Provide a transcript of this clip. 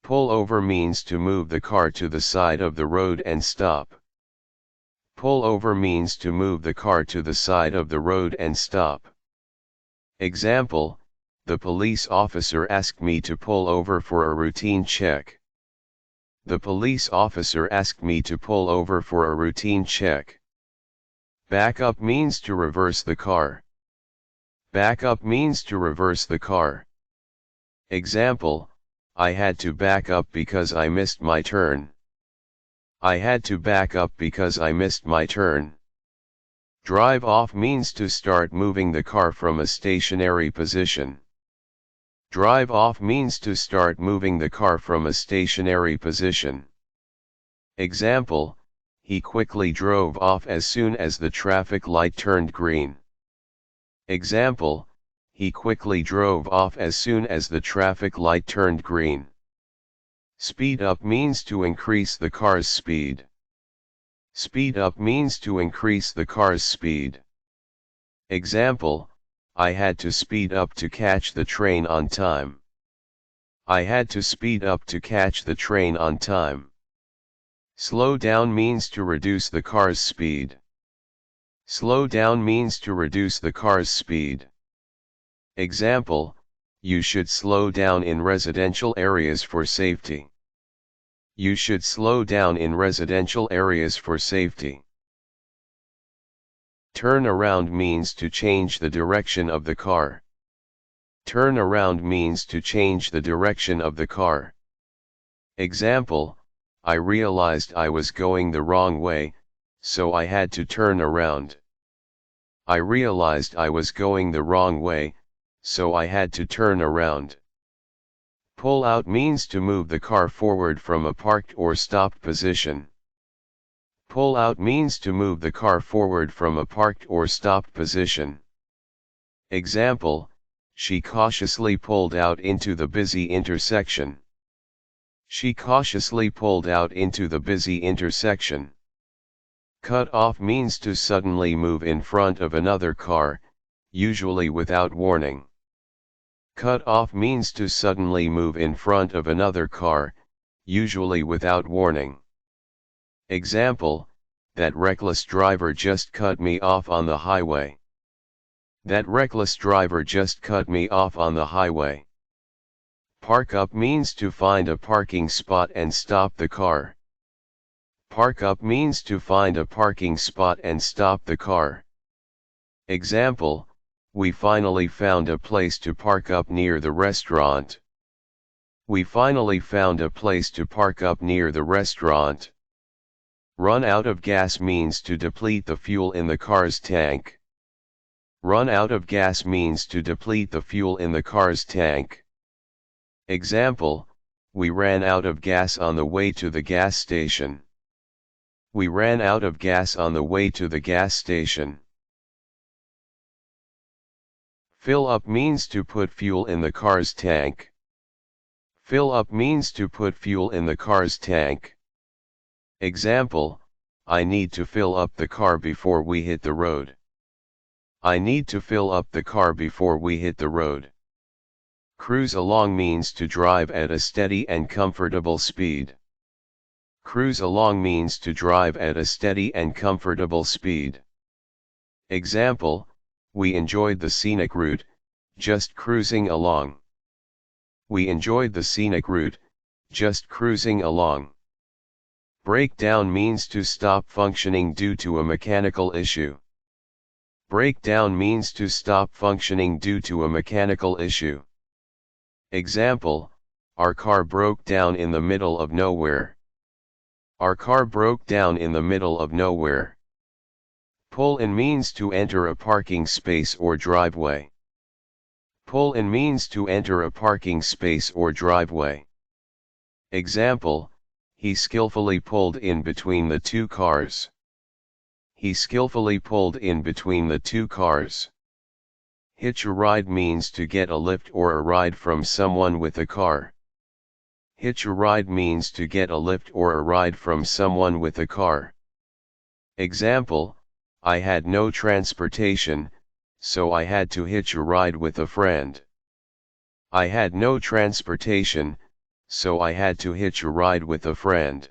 Pull over means to move the car to the side of the road and stop. Pull over means to move the car to the side of the road and stop. Example, the police officer asked me to pull over for a routine check. The police officer asked me to pull over for a routine check. Back up means to reverse the car. Back up means to reverse the car. Example, I had to back up because I missed my turn. I had to back up because I missed my turn. Drive off means to start moving the car from a stationary position. Drive off means to start moving the car from a stationary position. Example, he quickly drove off as soon as the traffic light turned green. Example, he quickly drove off as soon as the traffic light turned green. Speed up means to increase the car's speed. Speed up means to increase the car's speed. Example, I had to speed up to catch the train on time. I had to speed up to catch the train on time. Slow down means to reduce the car's speed. Slow down means to reduce the car's speed. Example, you should slow down in residential areas for safety. You should slow down in residential areas for safety. Turn around means to change the direction of the car. Turn around means to change the direction of the car. Example, I realized I was going the wrong way, so I had to turn around. I realized I was going the wrong way, so I had to turn around. Pull out means to move the car forward from a parked or stopped position. Pull out means to move the car forward from a parked or stopped position. Example, she cautiously pulled out into the busy intersection. She cautiously pulled out into the busy intersection. Cut off means to suddenly move in front of another car, usually without warning. Cut off means to suddenly move in front of another car, usually without warning. Example, that reckless driver just cut me off on the highway. That reckless driver just cut me off on the highway. Park up means to find a parking spot and stop the car. Park up means to find a parking spot and stop the car. Example, we finally found a place to park up near the restaurant. We finally found a place to park up near the restaurant. Run out of gas means to deplete the fuel in the car's tank. Run out of gas means to deplete the fuel in the car's tank. Example, we ran out of gas on the way to the gas station. We ran out of gas on the way to the gas station. Fill up means to put fuel in the car's tank. Fill up means to put fuel in the car's tank. Example, I need to fill up the car before we hit the road. I need to fill up the car before we hit the road. Cruise along means to drive at a steady and comfortable speed. Cruise along means to drive at a steady and comfortable speed. Example, we enjoyed the scenic route, just cruising along. We enjoyed the scenic route, just cruising along. Break down means to stop functioning due to a mechanical issue. Break down means to stop functioning due to a mechanical issue. Example, our car broke down in the middle of nowhere. Our car broke down in the middle of nowhere. Pull in means to enter a parking space or driveway. Pull in means to enter a parking space or driveway. Example, he skillfully pulled in between the two cars. He skillfully pulled in between the two cars. Hitch a ride means to get a lift or a ride from someone with a car. Hitch a ride means to get a lift or a ride from someone with a car. Example, I had no transportation, so I had to hitch a ride with a friend. I had no transportation, so I had to hitch a ride with a friend.